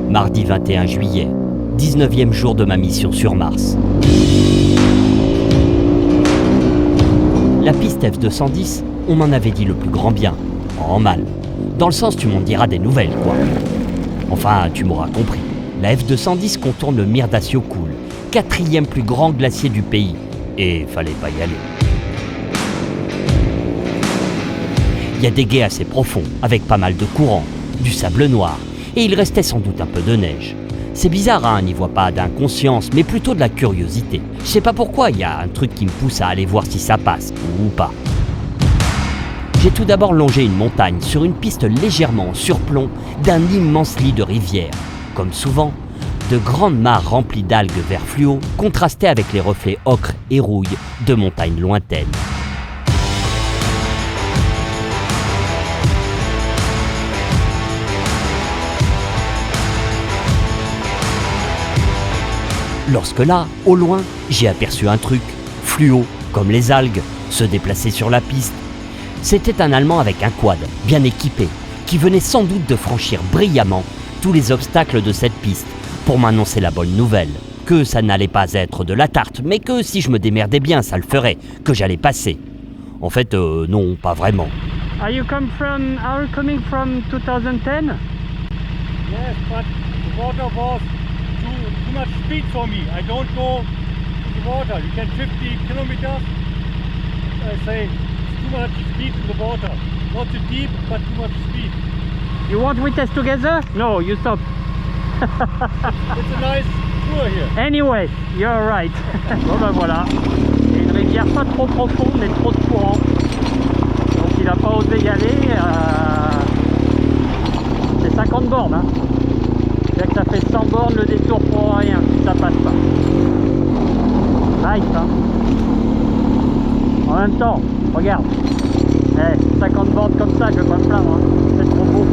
Mardi 21 juillet, 19e jour de ma mission sur Mars. La piste F210, on m'en avait dit le plus grand bien, en mal. Dans le sens tu m'en diras des nouvelles, quoi. Enfin, tu m'auras compris. La F210 contourne le Myrdasio-Kul, 4e plus grand glacier du pays. Et fallait pas y aller. Il y a des guets assez profonds, avec pas mal de courant, du sable noir, et il restait sans doute un peu de neige. C'est bizarre, hein, n'y vois pas d'inconscience, mais plutôt de la curiosité. Je sais pas pourquoi, il y a un truc qui me pousse à aller voir si ça passe, ou pas. J'ai tout d'abord longé une montagne sur une piste légèrement en surplomb d'un immense lit de rivière. Comme souvent, de grandes mares remplies d'algues vert fluo contrastaient avec les reflets ocre et rouille de montagnes lointaines. Lorsque là, au loin, j'ai aperçu un truc, fluo, comme les algues, se déplacer sur la piste. C'était un Allemand avec un quad, bien équipé, qui venait sans doute de franchir brillamment tous les obstacles de cette piste pour m'annoncer la bonne nouvelle, que ça n'allait pas être de la tarte, mais que si je me démerdais bien, ça le ferait, que j'allais passer. En fait, non, pas vraiment. Are you coming from 2010? Yes, but the water was too much speed for me. I don't go to the water. You can 50 kilometers. I say too much speed in the water. Not too deep, but too much speed. You want we test together? No, you stop. It's a nice tour here. Anyway, you're right. Bon ben voilà. Il y a une rivière pas trop profonde mais trop de courant. Donc il n'a pas osé y aller. C'est 50 bornes. Hein. C'est-à-dire que ça fait 100 bornes le détour pour rien. Ça passe pas. Nice, hein. En même temps, regarde. 50 bornes comme ça, je vais pas me plaindre. Hein. C'est trop beau.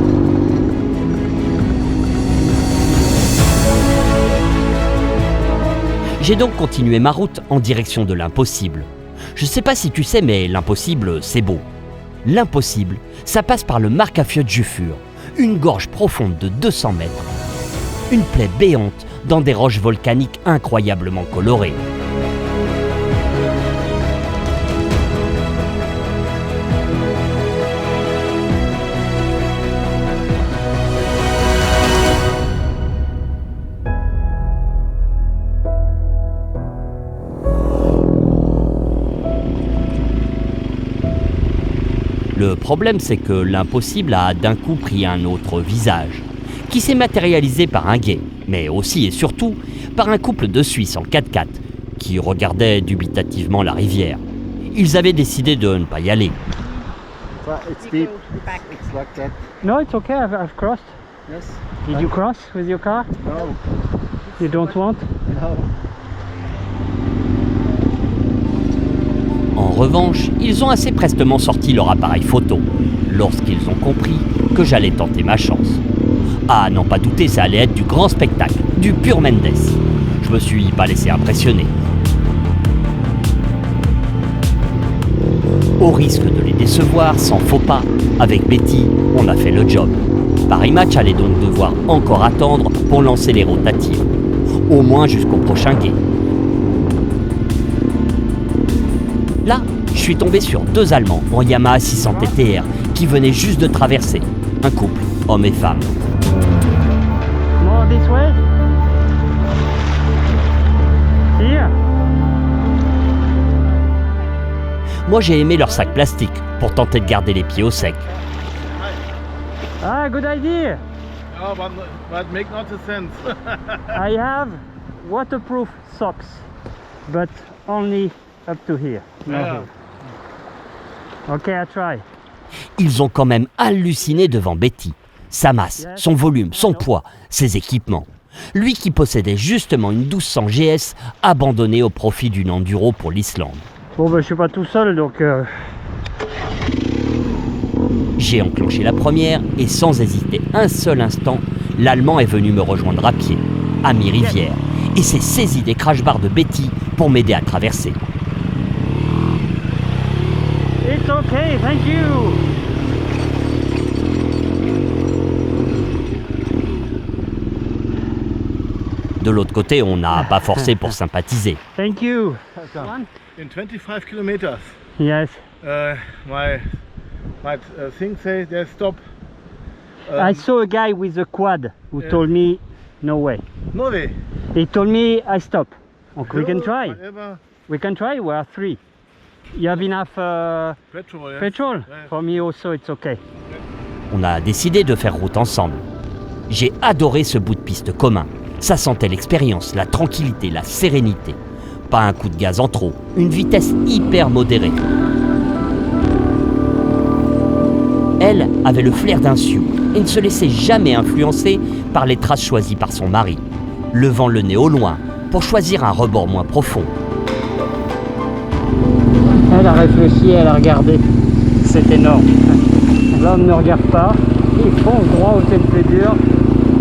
J'ai donc continué ma route en direction de l'impossible. Je sais pas si tu sais, mais l'impossible, c'est beau. L'impossible, ça passe par le Markafjordjufur, une gorge profonde de 200 mètres. Une plaie béante dans des roches volcaniques incroyablement colorées. Le problème, c'est que l'impossible a d'un coup pris un autre visage, qui s'est matérialisé par un guet, mais aussi et surtout par un couple de Suisses en 4x4, qui regardaient dubitativement la rivière. Ils avaient décidé de ne pas y aller. It's deep. It's like that. No, it's okay. I've crossed. Yes. Did you cross with your car? No. You don't want? No. En revanche, ils ont assez prestement sorti leur appareil photo, lorsqu'ils ont compris que j'allais tenter ma chance. Ah, n'en pas douter, ça allait être du grand spectacle, du pur Mendes. Je me suis pas laissé impressionner. Au risque de les décevoir, sans faux pas, avec Betty, on a fait le job. Paris Match allait donc devoir encore attendre pour lancer les rotatives. Au moins jusqu'au prochain guet. Là, je suis tombé sur 2 Allemands en Yamaha 600 TTR qui venaient juste de traverser. Un couple, homme et femme. More this way? Here? Moi, j'ai aimé leur sac plastique pour tenter de garder les pieds au sec. Ah, good idea. Oh, but make not a sense. I have waterproof socks, but only up to here. No Yeah. here. Okay, I try. Ils ont quand même halluciné devant Betty. Sa masse, son volume, son poids, ses équipements. Lui qui possédait justement une 1200 GS abandonnée au profit d'une enduro pour l'Islande. Bon, ben, je suis pas tout seul, donc... J'ai enclenché la première et sans hésiter un seul instant, l'Allemand est venu me rejoindre à pied, à mi-rivière, et s'est saisi des crash bars de Betty pour m'aider à traverser. It's okay, thank you. De l'autre côté, on n'a pas forcé pour sympathiser. Thank you. Welcome. In 25 kilometers, Yes. my thing say they stop. I saw a guy with a quad who told me no way. No way. He told me I stop. Okay, we can try. Whatever. We can try. We are 3. You have enough Petrol. Yes. petrol? Yeah. For me also it's okay. On a décidé de faire route ensemble. J'ai adoré ce bout de piste commun. Ça sentait l'expérience, la tranquillité, la sérénité. Pas un coup de gaz en trop, une vitesse hyper modérée. Elle avait le flair d'un Sioux et ne se laissait jamais influencer par les traces choisies par son mari, levant le nez au loin pour choisir un rebord moins profond. Elle a réfléchi, elle a regardé. C'est énorme. L'homme ne regarde pas, il fonce droit où c'est le plus dur.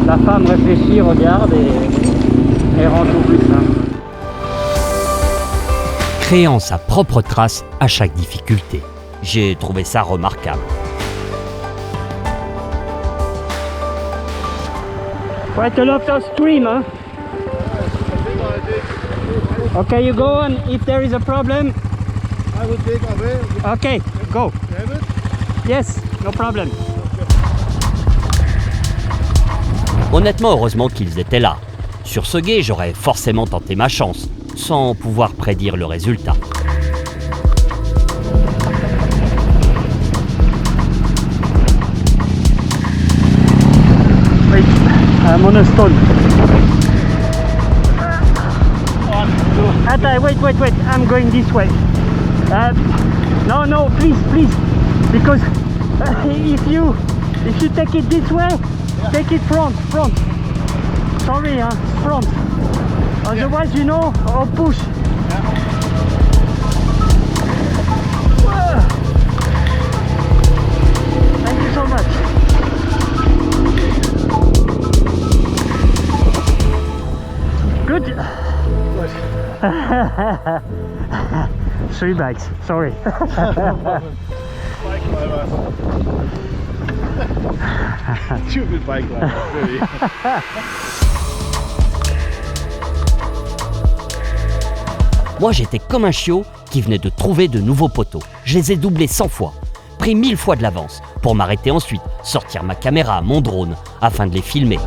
La femme réfléchit, regarde et rentre au plus simple. Créant sa propre trace à chaque difficulté. J'ai trouvé ça remarquable. Quite a lot of stream, huh? Okay, you go and if there is a problem, I will take away. okay, go. Have it? Yes, no problem. Honnêtement, heureusement qu'ils étaient là. Sur ce gué, j'aurais forcément tenté ma chance, sans pouvoir prédire le résultat. Wait, I'm on a stone. Attends, wait, I'm going this way. No, please, because if you take it this way, take it front. Sorry, front. Otherwise, you know, I'll push. Thank you so much. Good. 3 bags, sorry. Bike driver. Stupid bike driver, really. Moi, j'étais comme un chiot qui venait de trouver de nouveaux poteaux. Je les ai doublés 100 fois, pris 1000 fois de l'avance, pour m'arrêter ensuite, sortir ma caméra, mon drone, afin de les filmer.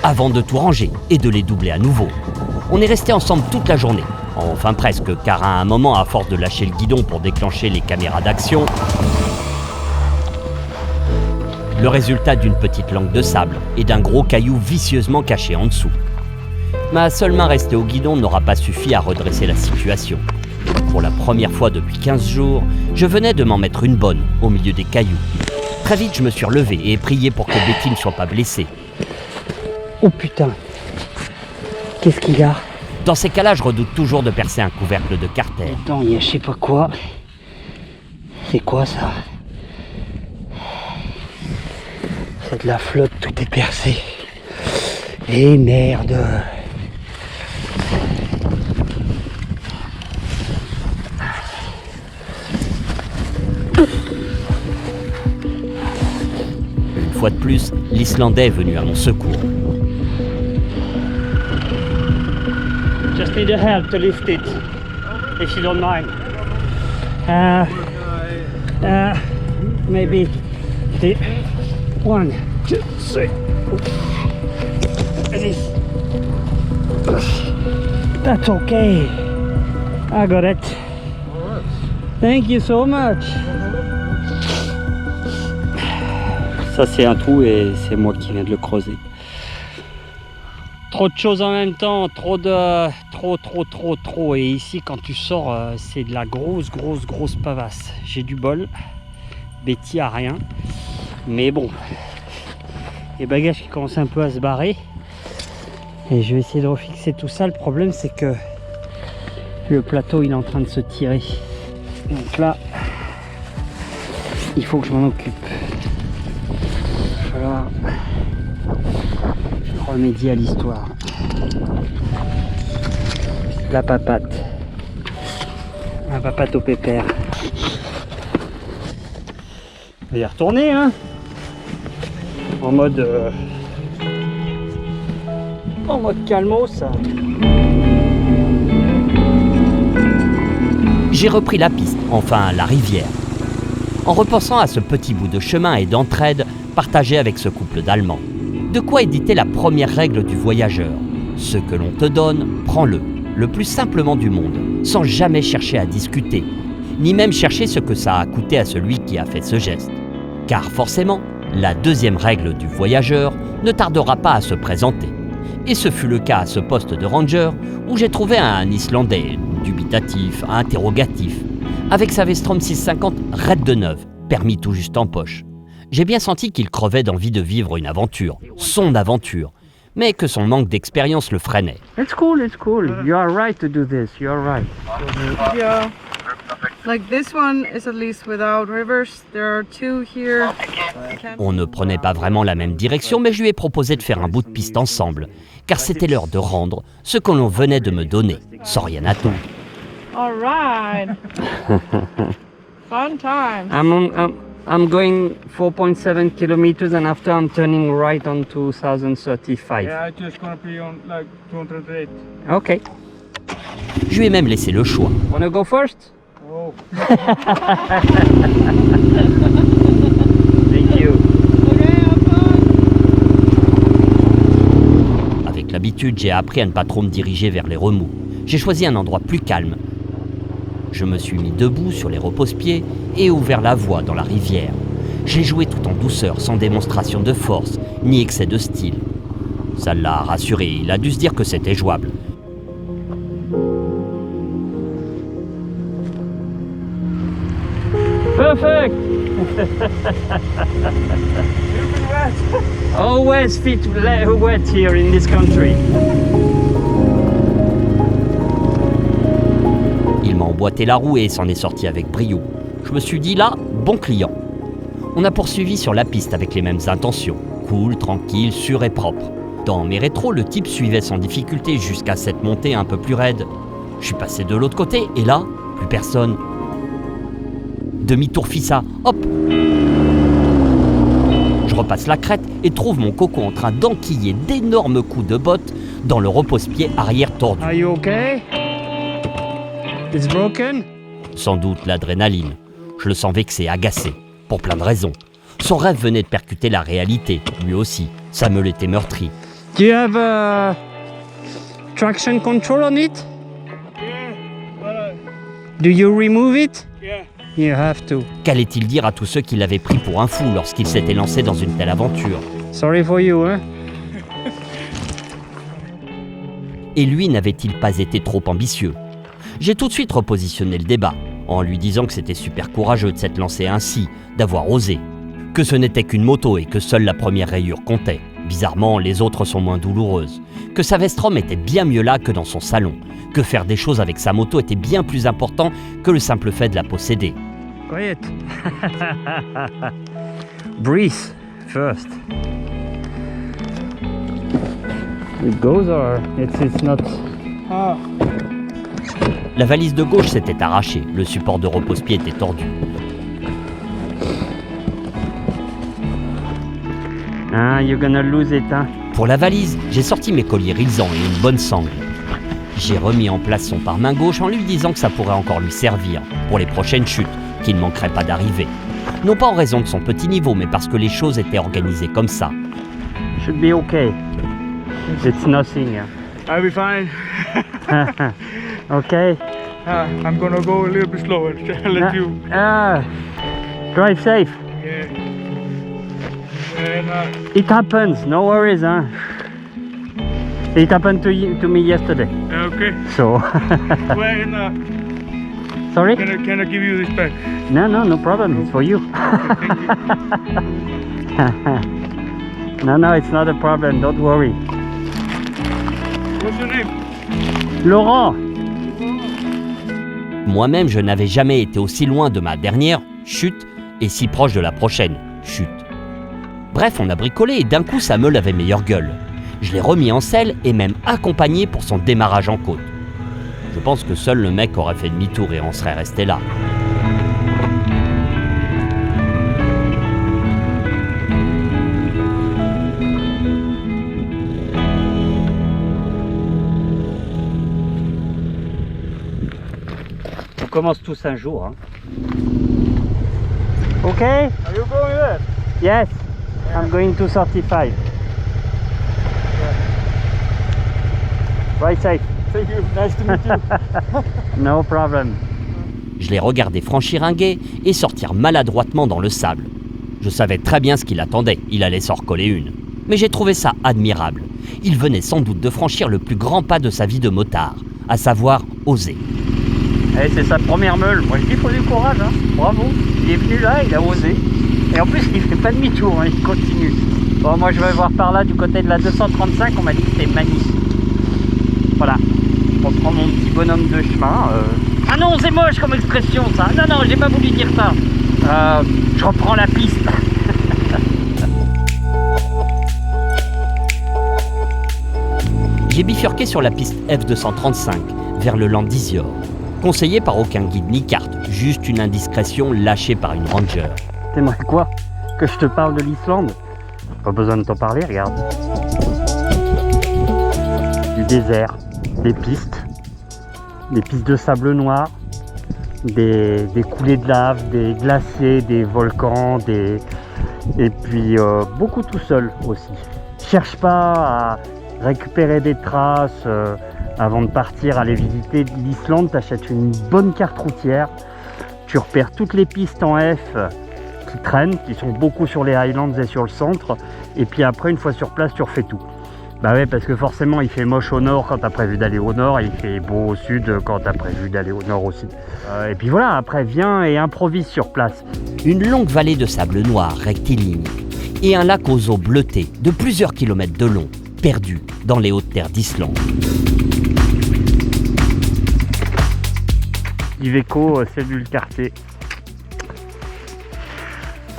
Avant de tout ranger et de les doubler à nouveau. On est restés ensemble toute la journée. Enfin presque, car à un moment, à force de lâcher le guidon pour déclencher les caméras d'action, le résultat d'une petite langue de sable et d'un gros caillou vicieusement caché en dessous. Ma seule main restée au guidon n'aura pas suffi à redresser la situation. Pour la première fois depuis 15 jours, je venais de m'en mettre une bonne au milieu des cailloux. Très vite, je me suis relevé et prié pour que Betty ne soit pas blessée. Oh putain, qu'est-ce qu'il y a? Dans ces cas-là, je redoute toujours de percer un couvercle de carter. Attends, il y a je sais pas quoi. C'est quoi ça? C'est de la flotte, tout est percé. Et merde. Une fois de plus, l'Islandais est venu à mon secours. Just need a help to lift it, if you don't mind. Maybe the 1, 2, 3. That's okay. I got it. Thank you so much. Ça c'est un trou et c'est moi qui viens de le creuser. Trop de choses en même temps, trop. Et ici quand tu sors, c'est de la grosse pavasse. J'ai du bol, Betty a rien. Mais bon, les bagages qui commencent un peu à se barrer. Et je vais essayer de refixer tout ça. Le problème c'est que le plateau il est en train de se tirer. Donc là, il faut que je m'en occupe. Il va falloir remédier à l'histoire. La papate. La papate au pépère. On va y retourner, hein. En mode calmos. J'ai repris la piste, enfin la rivière. En repensant à ce petit bout de chemin et d'entraide partagé avec ce couple d'Allemands. De quoi éditer la première règle du voyageur. Ce que l'on te donne, prends-le, le plus simplement du monde, sans jamais chercher à discuter, ni même chercher ce que ça a coûté à celui qui a fait ce geste. Car forcément, la deuxième règle du voyageur ne tardera pas à se présenter. Et ce fut le cas à ce poste de ranger où j'ai trouvé un Islandais, dubitatif, interrogatif, avec sa Vestrom 650 raide de neuve, permis tout juste en poche. J'ai bien senti qu'il crevait d'envie de vivre une aventure, son aventure, mais que son manque d'expérience le freinait. It's cool, it's cool. You are right to do this, you are right. Yeah. Like this one is at least without rivers. There are two here. On ne prenait pas vraiment la même direction, mais je lui ai proposé de faire un bout de piste ensemble, car c'était l'heure de rendre ce que l'on venait de me donner, sans rien attendre. All right. Fun time. I'm going 4.7 kilometers and after I'm turning right on 2035. Yeah, I'm just gonna be on like 208. Okay. Je lui ai même laissé le choix. Wanna go first? Whoa. Thank you. Okay, have fun. Avec l'habitude, j'ai appris à ne pas trop me diriger vers les remous. J'ai choisi un endroit plus calme. Je me suis mis debout sur les repose-pieds et ouvert la voie dans la rivière. J'ai joué tout en douceur, sans démonstration de force, ni excès de style. Ça l'a rassuré, il a dû se dire que c'était jouable. Perfect! Always feet wet here in this country. Il m'a emboîté la roue et s'en est sorti avec brio. Je me suis dit là, bon client. On a poursuivi sur la piste avec les mêmes intentions. Cool, tranquille, sûr et propre. Dans mes rétros, le type suivait sans difficulté jusqu'à cette montée un peu plus raide. Je suis passé de l'autre côté et là, plus personne. Demi-tour fissa, hop! Je repasse la crête et trouve mon coco en train d'enquiller d'énormes coups de botte dans le repose-pied arrière tordu. Are you okay? It's broken? Sans doute l'adrénaline. Je le sens vexé, agacé, pour plein de raisons. Son rêve venait de percuter la réalité, lui aussi. Ça me l'était meurtri. Do you have a traction control on it? Do you remove it? Yeah. You have to. Qu'allait-il dire à tous ceux qui l'avaient pris pour un fou lorsqu'il s'était lancé dans une telle aventure? Sorry for you, hein? Et lui n'avait-il pas été trop ambitieux? J'ai tout de suite repositionné le débat, en lui disant que c'était super courageux de s'être lancé ainsi, d'avoir osé. Que ce n'était qu'une moto et que seule la première rayure comptait. Bizarrement, les autres sont moins douloureuses. Que sa Vestrom était bien mieux là que dans son salon. Que faire des choses avec sa moto était bien plus important que le simple fait de la posséder. Quiet. Breathe first. It goes or it's not. Ah. La valise de gauche s'était arrachée, le support de repose-pied était tordu. Ah, you're gonna lose it, hein? Pour la valise, j'ai sorti mes colliers Rilsan et une bonne sangle. J'ai remis en place son pare-main gauche en lui disant que ça pourrait encore lui servir pour les prochaines chutes, qu'il ne manquerait pas d'arriver. Non pas en raison de son petit niveau, mais parce que les choses étaient organisées comme ça. Should be okay. It's nothing. I'll be fine. Okay. I'm gonna go a little bit slower. Let you. Drive safe. Yeah. And, It happens. No worries, huh? It happened to me yesterday. okay. So. When, Sorry? can I give you this back? No problem. It's for you. No, it's not a problem. Don't worry. What's your name? Laurent. Moi-même, je n'avais jamais été aussi loin de ma dernière chute et si proche de la prochaine chute. Bref, on a bricolé et d'un coup, sa meule avait meilleure gueule. Je l'ai remis en selle et même accompagné pour son démarrage en côte. Je pense que seul le mec aurait fait demi-tour et on serait resté là. On commence tous un jour. Hein. Ok? Are you going there? Yes, I'm going to 35. Right safe. Thank you. Nice to meet you. No problem. Je l'ai regardé franchir un gué et sortir maladroitement dans le sable. Je savais très bien ce qu'il attendait, il allait s'en recoller une. Mais j'ai trouvé ça admirable. Il venait sans doute de franchir le plus grand pas de sa vie de motard, à savoir oser. Eh, c'est sa première meule. Moi je dis, il faut du courage. Hein. Bravo. Il est venu là, il a osé. Et en plus, il fait pas demi-tour, hein, il continue. Bon, moi je vais voir par là du côté de la 235. On m'a dit que c'était magnifique. Voilà. On prend mon petit bonhomme de chemin. Ah non, c'est moche comme expression ça. Non, non, j'ai pas voulu dire ça. Je reprends la piste. J'ai bifurqué sur la piste F235, vers le Landisior. Conseillé par aucun guide ni carte, juste une indiscrétion lâchée par une ranger. T'aimerais quoi? Que je te parle de l'Islande? Pas besoin de t'en parler, regarde. Du désert, des pistes de sable noir, des coulées de lave, des glaciers, des volcans, et puis beaucoup tout seul aussi. Cherche pas à récupérer des traces avant de partir aller visiter l'Islande. T'achètes une bonne carte routière, tu repères toutes les pistes en F qui traînent, qui sont beaucoup sur les Highlands et sur le centre, et puis après une fois sur place tu refais tout. Bah ouais, parce que forcément il fait moche au nord quand t'as prévu d'aller au nord, et il fait beau au sud quand t'as prévu d'aller au nord aussi. Et puis voilà, après viens et improvise sur place. Une longue vallée de sable noir rectiligne et un lac aux eaux bleutées de plusieurs kilomètres de long, perdu dans les hautes terres d'Islande. Iveco cellule quartier.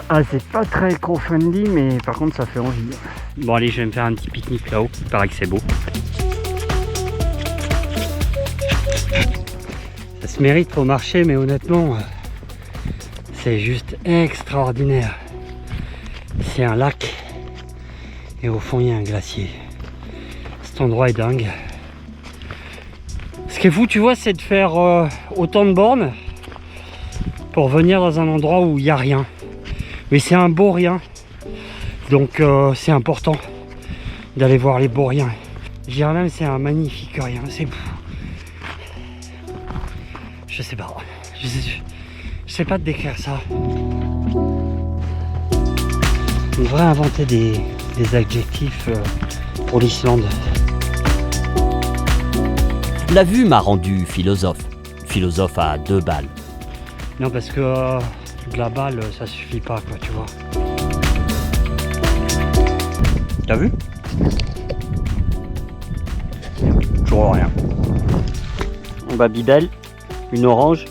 Ah, c'est pas très éco-friendly, mais par contre ça fait envie. Bon allez, je vais me faire un petit pique-nique là-haut, il paraît que c'est beau. Ça se mérite au marché, mais honnêtement, c'est juste extraordinaire. C'est un lac, et au fond il y a un glacier. Cet endroit est dingue. Ce qui est fou, tu vois, c'est de faire autant de bornes pour venir dans un endroit où il n'y a rien. Mais c'est un beau rien. Donc c'est important d'aller voir les beaux riens. Je dirais même c'est un magnifique rien. C'est fou. Je sais pas. Je sais pas te décrire ça. On devrait inventer des adjectifs pour l'Islande. La vue m'a rendu philosophe. Philosophe à 2 balles. Non, parce que de la balle, ça suffit pas, quoi, tu vois. T'as vu? Toujours rien. Un Babybel, une orange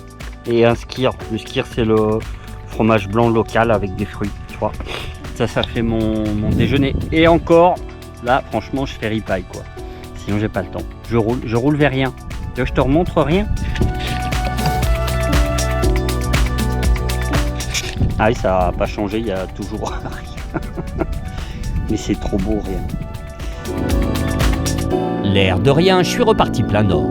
et un skyr. Le skyr, c'est le fromage blanc local avec des fruits, tu vois. Ça fait mon déjeuner. Et encore, là, franchement, je fais ripaille, quoi. Sinon, j'ai pas le temps. Je roule vers rien. Tu veux que je te remontre rien? Ah oui, ça n'a pas changé, il y a toujours rien. Mais c'est trop beau, rien. L'air de rien, je suis reparti plein nord.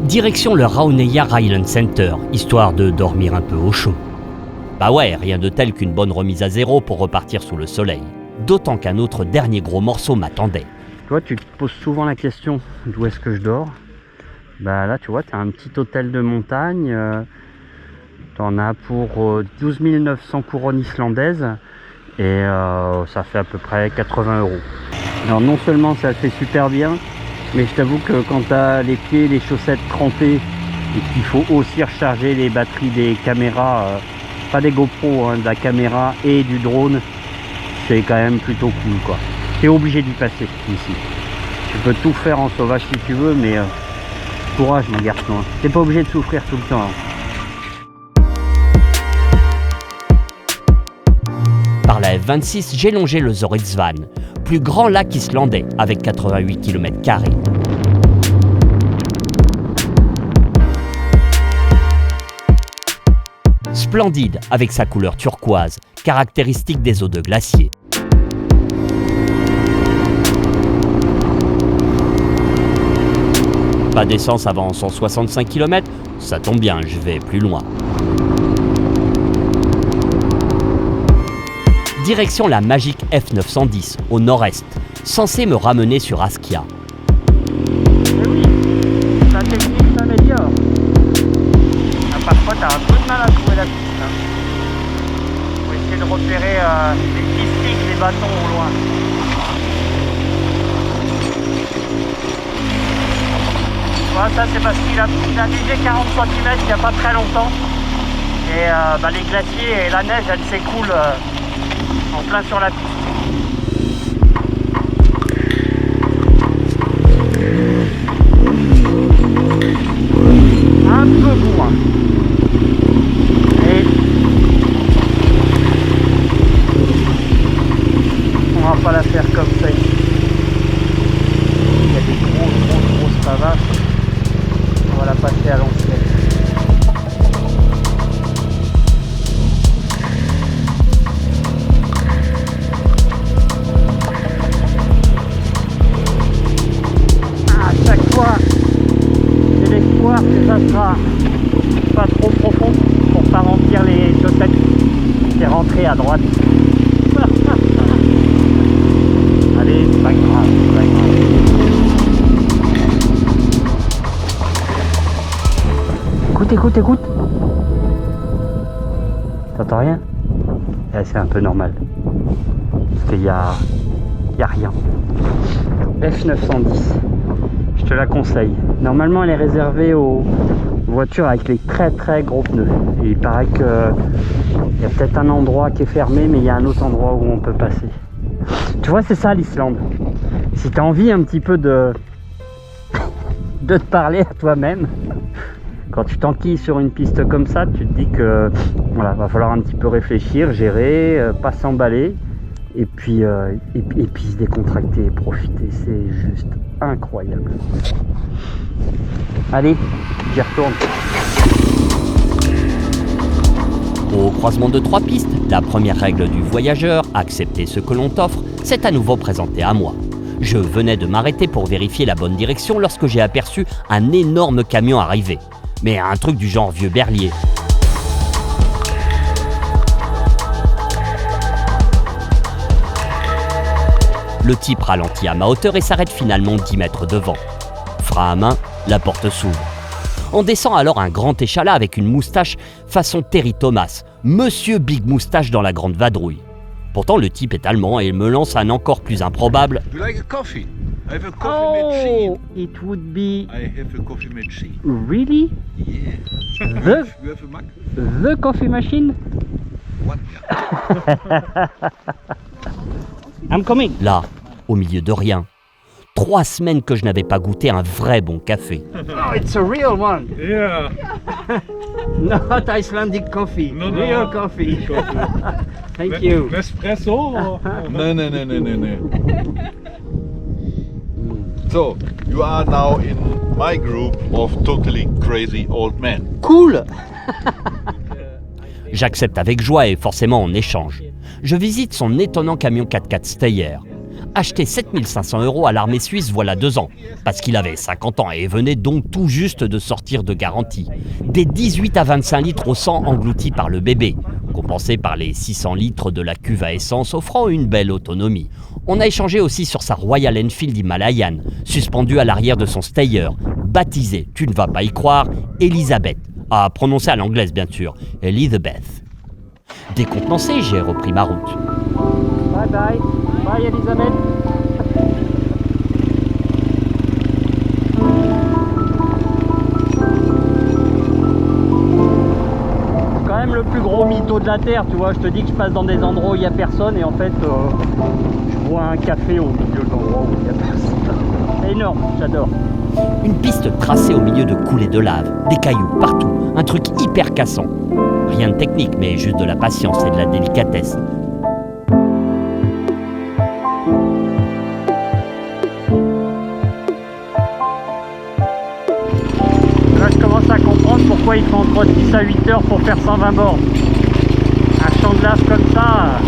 Direction le Rauneia Highland Center, histoire de dormir un peu au chaud. Bah ouais, rien de tel qu'une bonne remise à zéro pour repartir sous le soleil. D'autant qu'un autre dernier gros morceau m'attendait. Toi, tu te poses souvent la question, d'où est-ce que je dors? Bah là, tu vois, tu as un petit hôtel de montagne. T'en as pour 12 900 couronnes islandaises et ça fait à peu près 80 €. Alors non seulement ça fait super bien, mais je t'avoue que quand t'as les pieds, les chaussettes trempées et qu'il faut aussi recharger les batteries des caméras, pas des GoPro, hein, de la caméra et du drone, c'est quand même plutôt cool quoi. T'es obligé d'y passer ici. Tu peux tout faire en sauvage si tu veux, mais courage mon garçon, hein. T'es pas obligé de souffrir tout le temps. Hein. Par la F26, j'ai longé le Zoritsvan, plus grand lac islandais avec 88 km². Splendide avec sa couleur turquoise, caractéristique des eaux de glacier. Pas d'essence avant 165 km, ça tombe bien, je vais plus loin. Direction la magique F910 au nord-est, censée me ramener sur Askia. Eh oui, la technique s'améliore. Parfois t'as un peu de mal à trouver la piste. Hein. Faut essayer de repérer les pistiques, les bâtons au loin. Voilà, ça c'est parce qu'il a neigé 40 cm il n'y a pas très longtemps. Et les glaciers et la neige elle s'écoule en plein sur la piste. Un peu bourrin. Et on va pas la faire comme ça ici. Il y a des grosses pavasses. On va la passer à l'ancienne. À chaque fois, j'ai l'espoir que ça sera pas trop profond pour pas remplir les chaussettes. C'est rentré à droite. Allez, c'est pas grave, c'est pas grave. Écoute. T'entends rien? Là, c'est un peu normal. Parce qu'il y a rien. F910. Je te la conseille. Normalement, elle est réservée aux voitures avec les très gros pneus. Et il paraît qu'il y a peut-être un endroit qui est fermé, mais il y a un autre endroit où on peut passer. Tu vois, c'est ça l'Islande. Si tu as envie un petit peu de te parler à toi-même, quand tu t'enquilles sur une piste comme ça, tu te dis que voilà, va falloir un petit peu réfléchir, gérer, pas s'emballer. Et puis se décontracter et profiter, c'est juste incroyable. Allez, j'y retourne. Au croisement de 3 pistes, la première règle du voyageur, accepter ce que l'on t'offre, s'est à nouveau présentée à moi. Je venais de m'arrêter pour vérifier la bonne direction lorsque j'ai aperçu un énorme camion arriver. Mais un truc du genre vieux berlier. Le type ralentit à ma hauteur et s'arrête finalement 10 mètres devant. Frein à main, la porte s'ouvre. On descend alors un grand échalas avec une moustache façon Terry Thomas, Monsieur Big Moustache dans la grande vadrouille. Pourtant le type est allemand et me lance un encore plus improbable. You like a coffee? I have a coffee machine. It would be I have a coffee machine. really Yeah. the You have a Mac? the coffee machine. One. I'm coming. Là, au milieu de rien. 3 semaines que je n'avais pas goûté un vrai bon café. Oh, it's a real one. Yeah. Not Icelandic coffee. No, no. Real coffee. Thank you. Nespresso? No. So, you are now in my group of totally crazy old men. Cool. J'accepte avec joie et forcément en échange. Je visite son étonnant camion 4x4 Steyr. Acheté 7 500 € à l'armée suisse voilà 2 ans, parce qu'il avait 50 ans et venait donc tout juste de sortir de garantie. Des 18 à 25 litres au 100 engloutis par le bébé, compensés par les 600 litres de la cuve à essence offrant une belle autonomie. On a échangé aussi sur sa Royal Enfield Himalayan, suspendue à l'arrière de son Steyr, baptisée, tu ne vas pas y croire, Elisabeth, à prononcer à l'anglaise bien sûr, Elizabeth. Décontenancé, j'ai repris ma route. Bye bye. Bye Elisabeth. Quand même le plus gros mytho de la Terre, tu vois. Je te dis que je passe dans des endroits où il n'y a personne et en fait, je bois un café au milieu de l'endroit où il n'y a personne. C'est énorme, j'adore. Une piste tracée au milieu de coulées de lave, des cailloux partout, un truc hyper cassant. Rien de technique, mais juste de la patience et de la délicatesse. Là, je commence à comprendre pourquoi il faut entre 6 à 8 heures pour faire 120 bornes. Un champ de lave comme ça,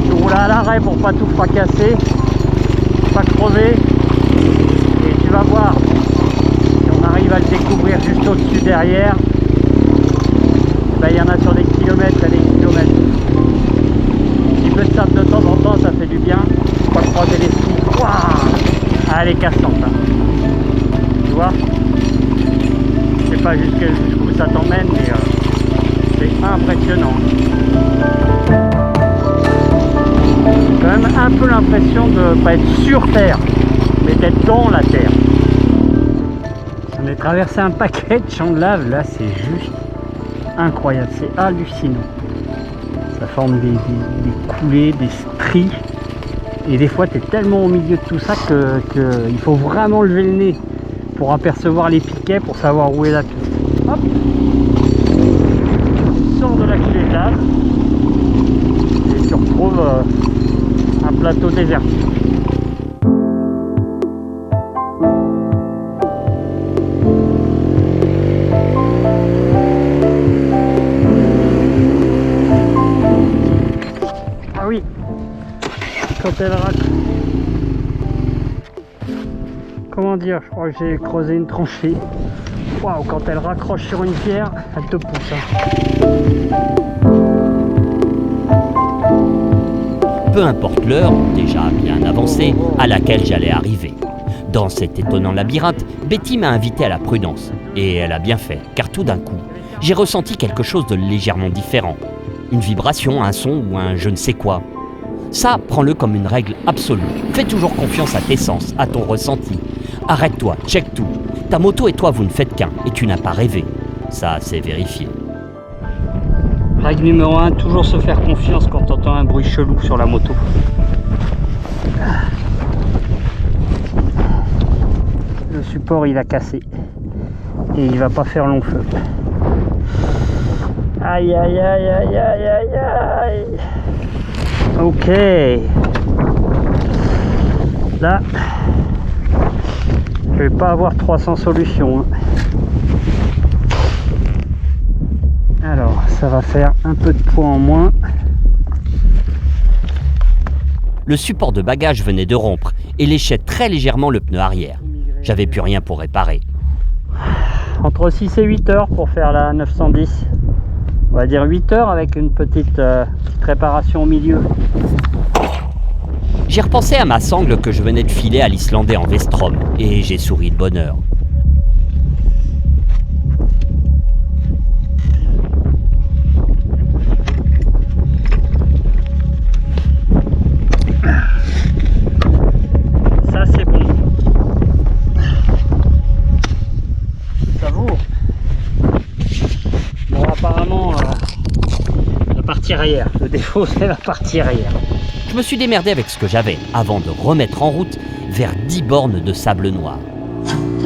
tu roules à l'arrêt pour pas tout fracasser, pas crever, et tu vas voir, si on arrive à le découvrir juste au-dessus derrière, ben, il y en a sur des kilomètres et des kilomètres. Un petit peu de sable de temps en temps, ça fait du bien, faut pas croiser les skis. Waouh, ah, elle est cassante, hein. Tu vois, je sais pas jusqu'où ça t'emmène, mais c'est impressionnant. J'ai quand même un peu l'impression de ne pas être sur terre, mais d'être dans la terre. On a traversé un paquet de champs de lave, là c'est juste incroyable, c'est hallucinant. Ça forme des coulées, des stries, et des fois tu es tellement au milieu de tout ça que il faut vraiment lever le nez pour apercevoir les piquets, pour savoir où est la piste. Hop, tu sors de la culée de lave et tu retrouves un plateau désertique. Ah oui, quand elle raccroche, comment dire, je crois que j'ai creusé une tranchée. Waouh, quand elle raccroche sur une pierre, elle te pousse. Peu importe l'heure, déjà bien avancée, à laquelle j'allais arriver. Dans cet étonnant labyrinthe, Betty m'a invité à la prudence. Et elle a bien fait, car tout d'un coup, j'ai ressenti quelque chose de légèrement différent. Une vibration, un son ou un je ne sais quoi. Ça, prends-le comme une règle absolue. Fais toujours confiance à tes sens, à ton ressenti. Arrête-toi, check tout. Ta moto et toi, vous ne faites qu'un, et tu n'as pas rêvé. Ça, c'est vérifié. Règle numéro 1, toujours se faire confiance quand tu entends un bruit chelou sur la moto. Le support il a cassé et il va pas faire long feu. Aïe aïe aïe aïe aïe aïe aïe. Ok. Là, je vais pas avoir 300 solutions, hein. Alors, ça va faire un peu de poids en moins. Le support de bagage venait de rompre et léchait très légèrement le pneu arrière. J'avais plus rien pour réparer. Entre 6 et 8 heures pour faire la 910. On va dire 8 heures avec une petite réparation au milieu. J'ai repensé à ma sangle que je venais de filer à l'Islandais en Vestrom et j'ai souri de bonheur. Ça c'est bon. Savoure. Bon apparemment la partie arrière. Le défaut c'est la partie arrière. Je me suis démerdé avec ce que j'avais avant de remettre en route vers 10 bornes de sable noir.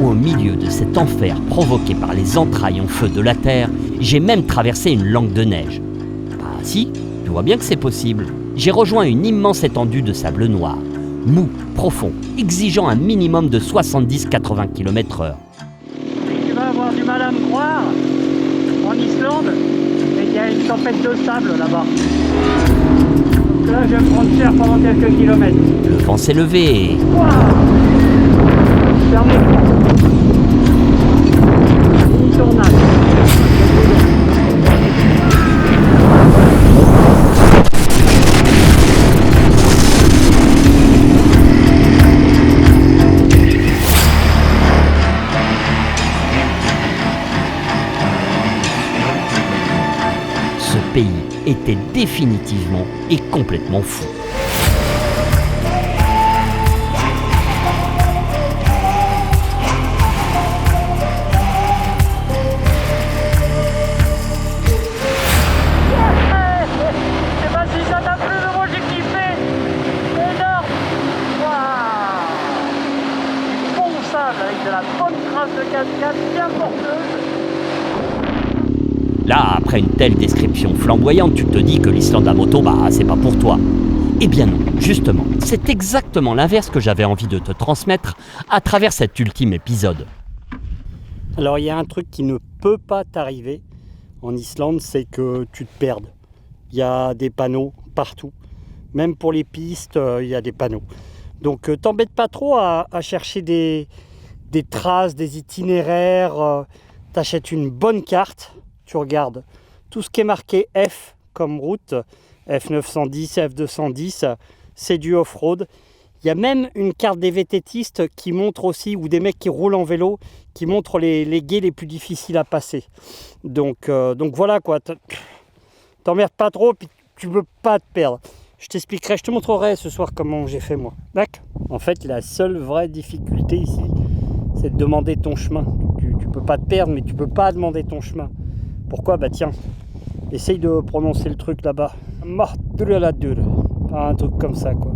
Au milieu de cet enfer provoqué par les entrailles en feu de la terre, j'ai même traversé une langue de neige. Ah si, tu vois bien que c'est possible. J'ai rejoint une immense étendue de sable noir, mou, profond, exigeant un minimum de 70-80 km/h. Tu vas avoir du mal à me croire. En Islande, il y a une tempête de sable là-bas. Donc là, je vais me prendre cher pendant quelques kilomètres. Le vent s'est levé et... Ferme l'écran. Une tornade. pays était définitivement et complètement fou. Avec de la bonne trace de cascade bien porteuse. Là, après une telle description flamboyante, tu te dis que l'Islande à moto, c'est pas pour toi. Eh bien non, justement, c'est exactement l'inverse que j'avais envie de te transmettre à travers cet ultime épisode. Alors il y a un truc qui ne peut pas t'arriver en Islande, c'est que tu te perdes. Il y a des panneaux partout. Même pour les pistes, il y a des panneaux. Donc t'embête pas trop à chercher des traces, des itinéraires. T'achètes une bonne carte, tu regardes tout ce qui est marqué F comme route, F910, F210, c'est du off-road. Il y a même une carte des VTTistes qui montre aussi, ou des mecs qui roulent en vélo, qui montrent les gués les plus difficiles à passer. Donc voilà quoi, t'emmerdes pas trop, puis tu veux pas te perdre. Je t'expliquerai, je te montrerai ce soir comment j'ai fait moi. D'accord ? En fait, la seule vraie difficulté ici, c'est de demander ton chemin. Tu peux pas te perdre, mais tu peux pas demander ton chemin. Pourquoi ? Tiens, essaye de prononcer le truc là-bas. Mahduraladur. Un truc comme ça, quoi.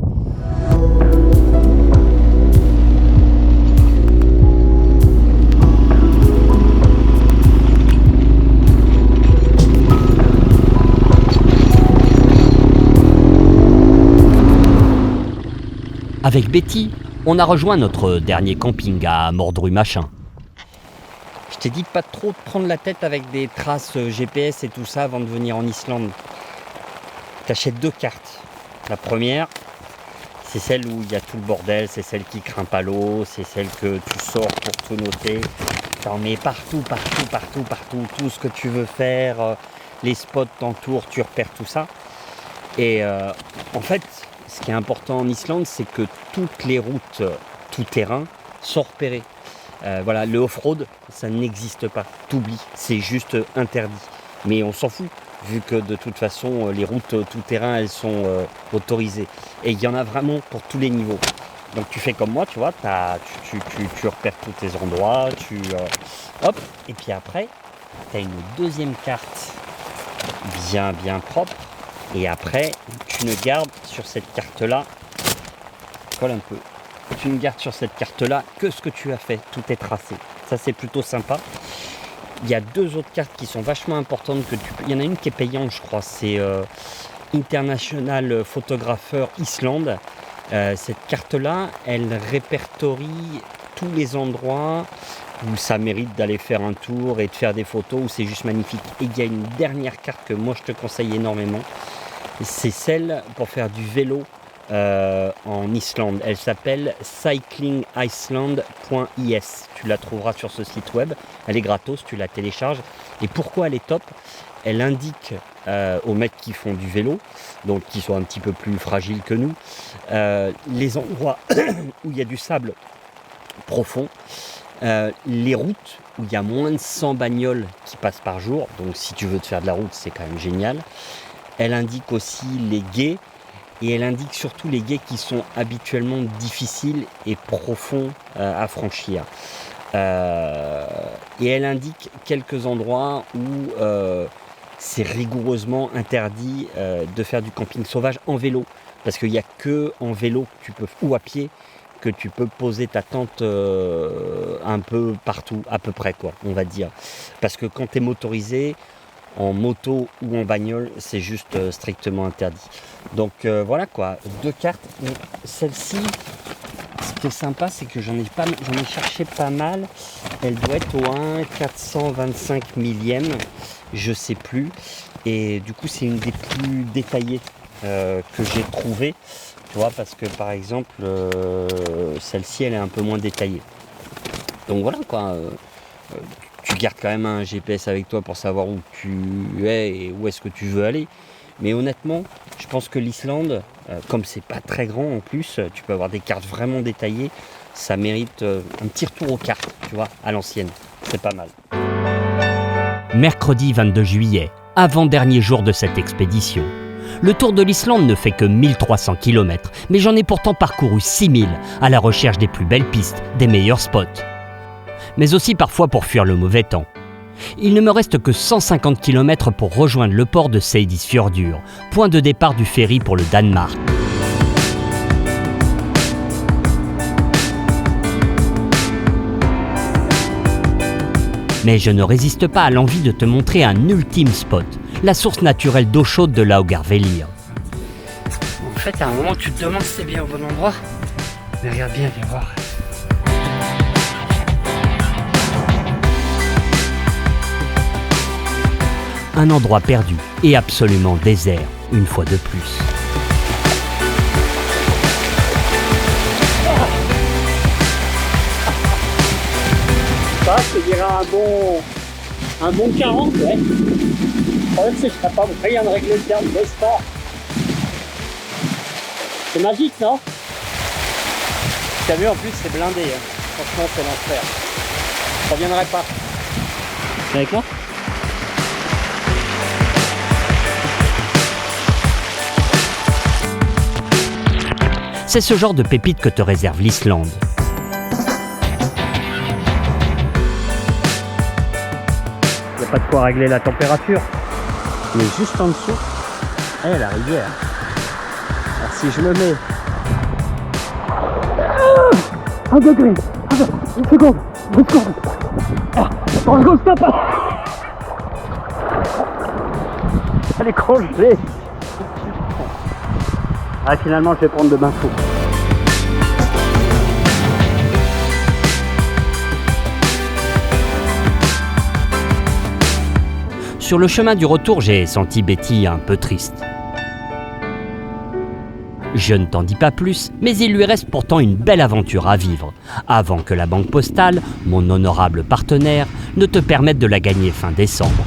Avec Betty, on a rejoint notre dernier camping à Mordru-Machin. Je t'ai dit pas trop de prendre la tête avec des traces GPS et tout ça avant de venir en Islande. T'achètes 2 cartes. La première, c'est celle où il y a tout le bordel, c'est celle qui grimpe à l'eau, c'est celle que tu sors pour tout noter. T'en mets partout, tout ce que tu veux faire, les spots t'entourent, tu repères tout ça. Et en fait, ce qui est important en Islande, c'est que toutes les routes tout-terrain sont repérées. Voilà, le off-road, ça n'existe pas. T'oublies, c'est juste interdit. Mais on s'en fout, vu que de toute façon, les routes tout-terrain, elles sont autorisées. Et il y en a vraiment pour tous les niveaux. Donc tu fais comme moi, tu vois, tu repères tous tes endroits, hop, et puis après, tu as une deuxième carte bien propre. Et après, tu ne gardes sur cette carte-là, colle un peu, tu ne gardes sur cette carte-là que ce que tu as fait, tout est tracé. Ça, c'est plutôt sympa. Il y a 2 autres cartes qui sont vachement importantes. Il y en a une qui est payante, je crois, c'est International Photographer Islande. Cette carte-là, elle répertorie tous les endroits où ça mérite d'aller faire un tour et de faire des photos, où c'est juste magnifique. Et il y a une dernière carte que moi je te conseille énormément, c'est celle pour faire du vélo en Islande. Elle s'appelle cyclingiceland.is. Tu la trouveras sur ce site web, elle est gratos, tu la télécharges. Et pourquoi elle est top ? Elle indique aux mecs qui font du vélo, donc qui sont un petit peu plus fragiles que nous, les endroits où il y a du sable profond, les routes où il y a moins de 100 bagnoles qui passent par jour, donc si tu veux te faire de la route, c'est quand même génial. Elle indique aussi les gués, et elle indique surtout les gués qui sont habituellement difficiles et profonds à franchir. Et elle indique quelques endroits où c'est rigoureusement interdit de faire du camping sauvage en vélo, parce qu'il n'y a que en vélo que tu peux, ou à pied, que tu peux poser ta tente un peu partout, à peu près, quoi, on va dire. Parce que quand tu es motorisé, en moto ou en bagnole, c'est juste strictement interdit. Donc voilà quoi, 2 cartes. Mais celle-ci, ce qui est sympa, c'est que j'en ai cherché pas mal. Elle doit être au 1/425 millième, je sais plus. Et du coup, c'est une des plus détaillées que j'ai trouvées. Tu vois, parce que par exemple, celle-ci, elle est un peu moins détaillée. Donc voilà quoi. Tu gardes quand même un GPS avec toi pour savoir où tu es et où est-ce que tu veux aller. Mais honnêtement, je pense que l'Islande, comme c'est pas très grand en plus, tu peux avoir des cartes vraiment détaillées. Ça mérite un petit retour aux cartes, tu vois, à l'ancienne. C'est pas mal. Mercredi 22 juillet, avant-dernier jour de cette expédition. Le tour de l'Islande ne fait que 1300 km, mais j'en ai pourtant parcouru 6000 à la recherche des plus belles pistes, des meilleurs spots. Mais aussi parfois pour fuir le mauvais temps. Il ne me reste que 150 km pour rejoindre le port de Seyðisfjörður, point de départ du ferry pour le Danemark. Mais je ne résiste pas à l'envie de te montrer un ultime spot, la source naturelle d'eau chaude de Laugarvellir. En fait, à un moment, tu te demandes si c'est bien au bon endroit. Mais regarde bien, viens voir. Un endroit perdu et absolument désert, une fois de plus. Ça, je te dirais un bon 40, ouais. Le problème, c'est que je serais pas moyen de régler le terme de sport. C'est magique, non? T'as vu, en plus, c'est blindé. Hein. Franchement, c'est l'enfer. Je reviendrai pas. T'es avec moi? C'est ce genre de pépite que te réserve l'Islande. Il n'y a pas de quoi régler la température. Mais juste en dessous, la rivière. Alors si je me mets... 1 degré. Une seconde. 2 secondes. Attends, go, stop. Elle est congelée. Ah, finalement, je vais prendre de bain fou. Sur le chemin du retour, j'ai senti Betty un peu triste. Je ne t'en dis pas plus, mais il lui reste pourtant une belle aventure à vivre, avant que la Banque Postale, mon honorable partenaire, ne te permette de la gagner fin décembre.